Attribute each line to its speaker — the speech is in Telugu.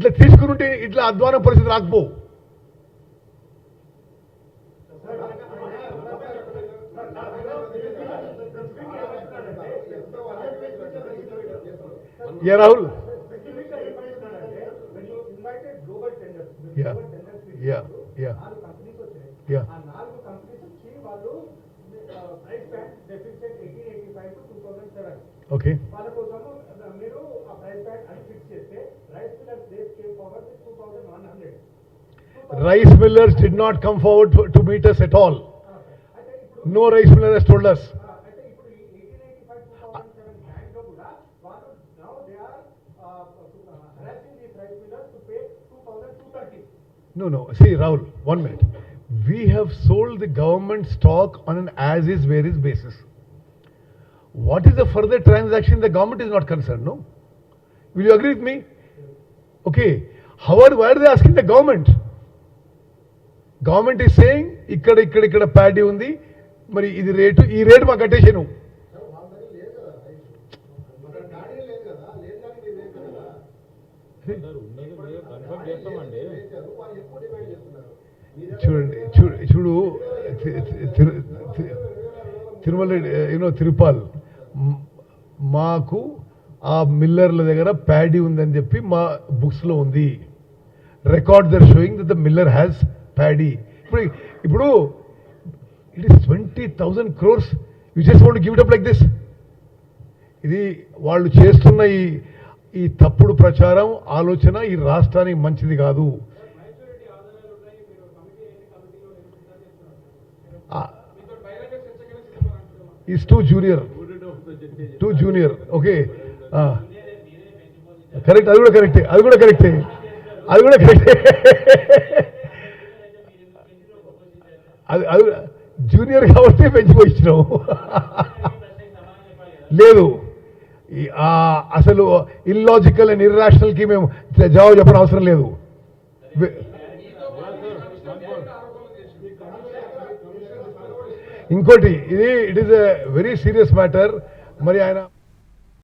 Speaker 1: ఇట్లా తీసుకుంటే ఇట్లా అధ్వానం పరిస్థితి రాకపో. Yeah Rahul, yeah yeah yeah yeah okay. Rice millers did not come forward to meet us at all. No rice miller has told us. No. See, Rahul, 1 minute. We have sold the government stock on an as-is, where-is basis. What is the further transaction? The government is not concerned, no? Will you agree with me? Okay. However, why are they asking the government? Government is saying, ikkada paddy undi, mari idi rate, ee rate ma kattesenu. చూడు తిరుమల తిరుపాల్ మాకు ఆ మిల్లర్ల దగ్గర ప్యాడీ ఉందని చెప్పి మా బుక్స్ లో ఉంది. Record there showing that the miller has paddy. ఇప్పుడు it is 20,000 crores. You just want to give it up like this. ఇది వాళ్ళు చేస్తున్న ఈ తప్పుడు ప్రచారం, ఆలోచన ఈ రాష్ట్రానికి మంచిది కాదు. Is two junior. Okay, correct. అది కూడా కరెక్టే. అది జూనియర్ కాబట్టి పెంచిపోయినావు. లేదు, అసలు ఇల్లాజికల్ అండ్ ఇర్రాషనల్ కి మేము జవాబు చెప్పడం అవసరం లేదు. ఇంకోటి, it is a very serious matter. మరి ఆయన